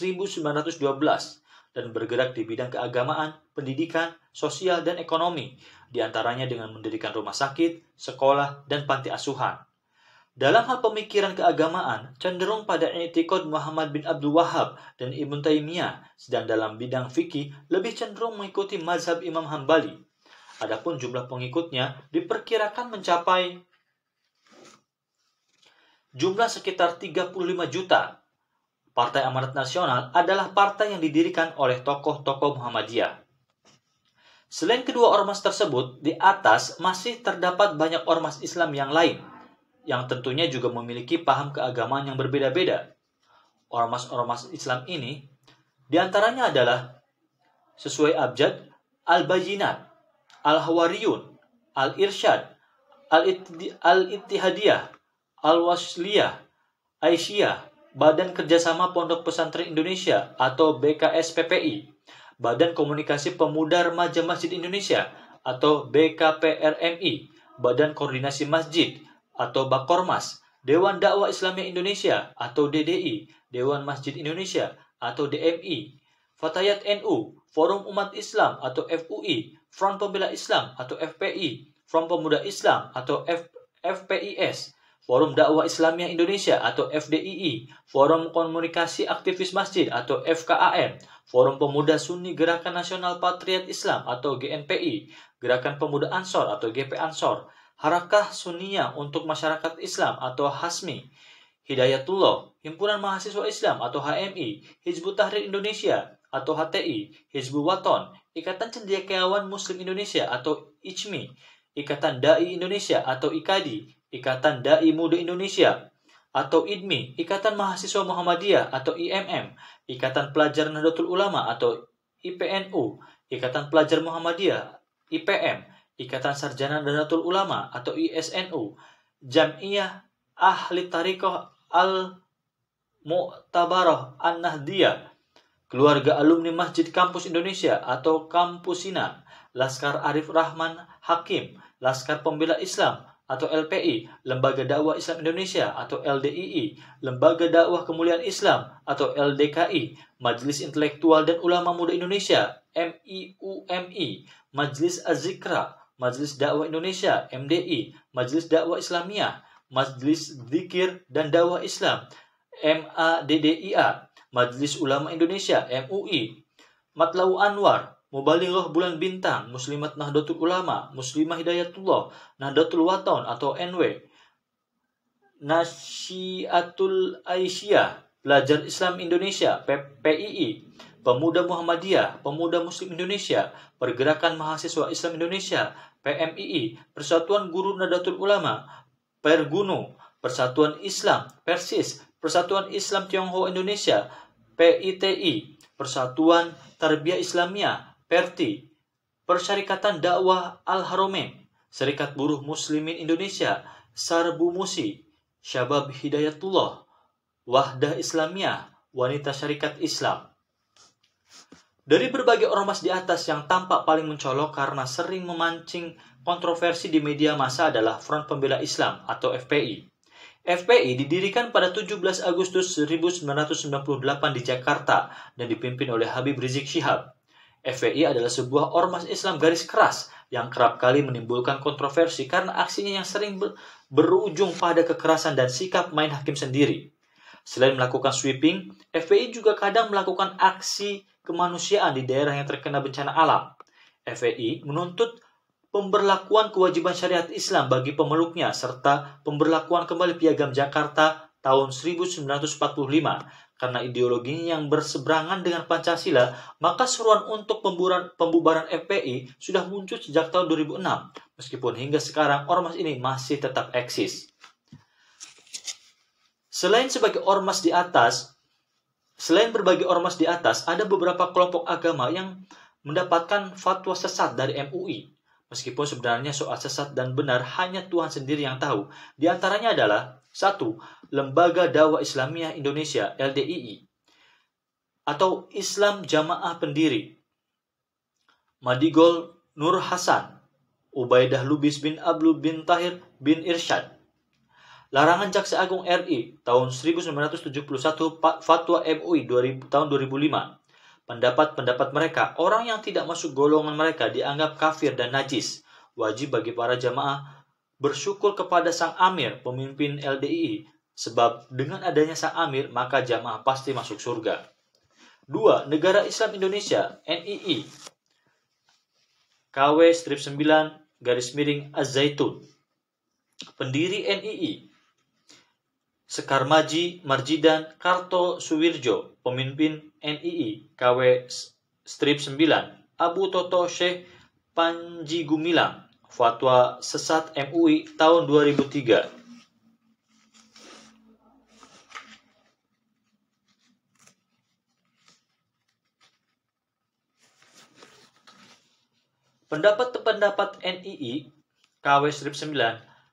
1912 dan bergerak di bidang keagamaan, pendidikan, sosial, dan ekonomi, di antaranya dengan mendirikan rumah sakit, sekolah, dan panti asuhan. Dalam hal pemikiran keagamaan, cenderung pada i'tiqad Muhammad bin Abdul Wahhab dan Ibn Taimiyah, sedang dalam bidang fikih lebih cenderung mengikuti mazhab Imam Hambali. Adapun jumlah pengikutnya diperkirakan mencapai jumlah sekitar 35 juta. Partai Amanat Nasional adalah partai yang didirikan oleh tokoh-tokoh Muhammadiyah. Selain kedua ormas tersebut, di atas masih terdapat banyak ormas Islam yang lain, yang tentunya juga memiliki paham keagamaan yang berbeda-beda. Ormas-ormas Islam ini diantaranya adalah sesuai abjad Al-Bayyinat, Al-Hawariyun, Al-Irsyad, Al-Ittihadiyah, Al-Wasliyah, Aisyah, Badan Kerjasama Pondok Pesantren Indonesia atau BKSPPI, Badan Komunikasi Pemuda Remaja Masjid Indonesia atau BKPRMI, Badan Koordinasi Masjid atau Bakormas, Dewan Dakwah Islamiyah Indonesia atau DDI, Dewan Masjid Indonesia atau DMI, Fatayat NU, Forum Umat Islam atau FUI, Front Pembela Islam atau FPI, Front Pemuda Islam atau FPIS, Forum Dakwah Islamiyah Indonesia atau FDII, Forum Komunikasi Aktivis Masjid atau FKAM, Forum Pemuda Sunni Gerakan Nasional Patriot Islam atau GNPI, Gerakan Pemuda Ansor atau GP Ansor, Harakah Sunniyah untuk Masyarakat Islam atau HASMI, Hidayatullah, Himpunan Mahasiswa Islam atau HMI, Hizbut Tahrir Indonesia atau HTI, Hizbul Waton, Ikatan Cendekiawan Muslim Indonesia atau ICMI, Ikatan Dai Indonesia atau IKADI, Ikatan Dai Muda Indonesia atau IDMI, Ikatan Mahasiswa Muhammadiyah atau IMM, Ikatan Pelajar Nahdlatul Ulama atau IPNU, Ikatan Pelajar Muhammadiyah, IPM, Ikatan Sarjana Nahdlatul Ulama atau ISNU, Jam'iyah Ahli Thariqah Al-Mu'tabarah An-Nahdiyah, Keluarga Alumni Masjid Kampus Indonesia atau Kampusina, Laskar Arif Rahman Hakim, Laskar Pembela Islam atau LPI, Lembaga Dakwah Islam Indonesia atau LDII, Lembaga Dakwah Kemuliaan Islam atau LDKI, Majelis Intelektual dan Ulama Muda Indonesia MIUMI, Majelis Az-Zikra, Majelis Dakwah Indonesia MDI, Majelis Dakwah Islamiyah, Majelis Dzikir dan Dakwah Islam MADDIA, Majelis Ulama Indonesia MUI, Matlau Anwar, Mubalighah Bulan Bintang, Muslimat Nahdlatul Ulama, Muslimah Hidayatullah, Nahdlatul Waton atau NW, Nasyiatul Aisyah, Pelajar Islam Indonesia PII, Pemuda Muhammadiyah, Pemuda Muslim Indonesia, Pergerakan Mahasiswa Islam Indonesia PMII, Persatuan Guru Nahdlatul Ulama Pergunu, Persatuan Islam Persis, Persatuan Islam Tionghoa Indonesia PITI, Persatuan Tarbiyah Islamiyah PERTI, Persyarikatan Dakwah Al-Haramain, Serikat Buruh Muslimin Indonesia Sarbu Musi, Syabab Hidayatullah, Wahdah Islamiyah, Wanita Syarikat Islam. Dari berbagai ormas di atas, yang tampak paling mencolok karena sering memancing kontroversi di media massa adalah Front Pembela Islam atau FPI. FPI didirikan pada 17 Agustus 1998 di Jakarta dan dipimpin oleh Habib Rizik Syihab. FPI adalah sebuah ormas Islam garis keras yang kerap kali menimbulkan kontroversi karena aksinya yang sering berujung pada kekerasan dan sikap main hakim sendiri. Selain melakukan sweeping, FPI juga kadang melakukan aksi kemanusiaan di daerah yang terkena bencana alam. FPI menuntut pemberlakuan kewajiban syariat Islam bagi pemeluknya serta pemberlakuan kembali Piagam Jakarta tahun 1945. Karena ideologinya yang berseberangan dengan Pancasila, maka seruan untuk pembubaran FPI sudah muncul sejak tahun 2006, meskipun hingga sekarang ormas ini masih tetap eksis. Selain berbagai ormas di atas, ada beberapa kelompok agama yang mendapatkan fatwa sesat dari MUI. Meskipun sebenarnya soal sesat dan benar hanya Tuhan sendiri yang tahu. Di antaranya adalah 1. Lembaga Dakwah Islamiyah Indonesia LDII atau Islam Jamaah Pendiri, Madigol Nur Hasan, Ubaidah Lubis bin Abdul bin Tahir bin Irsyad. Larangan Jaksa Agung RI tahun 1971, Fatwa MUI tahun 2005. Pendapat-pendapat mereka, orang yang tidak masuk golongan mereka dianggap kafir dan najis. Wajib bagi para jamaah bersyukur kepada Sang Amir, pemimpin LDII, sebab dengan adanya Sang Amir, maka jamaah pasti masuk surga. 2. Negara Islam Indonesia, NII, KW-9 Az-Zaitun. Pendiri NII, Sekar Maji Marjidan Kartosuwirjo, pemimpin NII, KW-9 Abu Toto Syekh Panji Gumilang, Fatwa Sesat MUI tahun 2003. Pendapat NII, KW-9,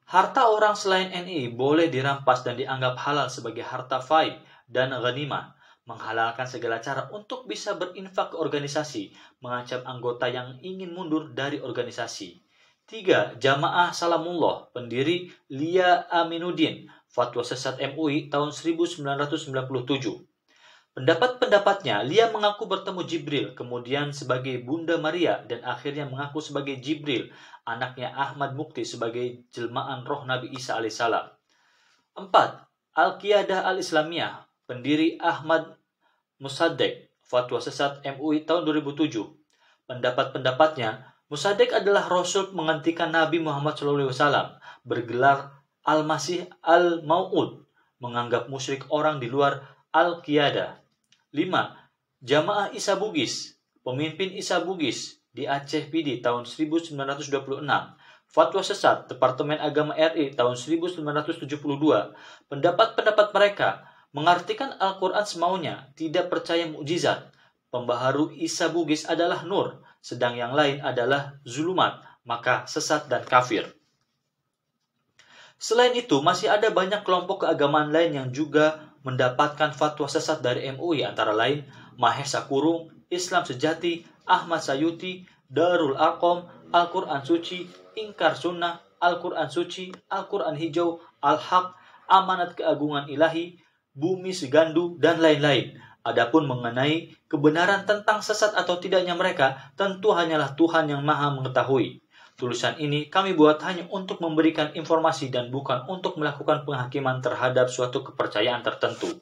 harta orang selain NII boleh dirampas dan dianggap halal sebagai harta fai dan ghanimah, menghalalkan segala cara untuk bisa berinfak ke organisasi, mengancam anggota yang ingin mundur dari organisasi. 3. Jamaah Salamullah, pendiri Lia Aminuddin, Fatwa Sesat MUI tahun 1997. Pendapat-pendapatnya, Lia mengaku bertemu Jibril, kemudian sebagai Bunda Maria, dan akhirnya mengaku sebagai Jibril, anaknya Ahmad Mukti sebagai jelmaan roh Nabi Isa alaihissalam. 4. Al-Qiyadah Al-Islamiyah, pendiri Ahmad Musaddiq, Fatwa Sesat MUI tahun 2007. Pendapat-pendapatnya, Musaddiq adalah Rasul menggantikan Nabi Muhammad SAW, bergelar Al-Masih Al-Mau'ud, menganggap musyrik orang di luar Al-Qiyadah. 5. Jamaah Isa Bugis, pemimpin Isa Bugis di Aceh PD tahun 1926. Fatwa Sesat Departemen Agama RI tahun 1972. Pendapat-pendapat mereka mengartikan Al-Quran semaunya, tidak percaya mukjizat. Pembaharu Isa Bugis adalah nur, sedang yang lain adalah zulumat, maka sesat dan kafir. Selain itu, masih ada banyak kelompok keagamaan lain yang juga mendapatkan fatwa sesat dari MUI, antara lain Mahesa Kurung, Islam Sejati, Ahmad Sayuti, Darul Arqam, Al-Quran Suci, Ingkar Sunnah, Al-Quran Suci, Al-Quran Hijau, Al-Haq, Amanat Keagungan Ilahi, Bumi Segandu, dan lain-lain. Adapun mengenai kebenaran tentang sesat atau tidaknya mereka, tentu hanyalah Tuhan yang Maha mengetahui. Tulisan ini kami buat hanya untuk memberikan informasi dan bukan untuk melakukan penghakiman terhadap suatu kepercayaan tertentu.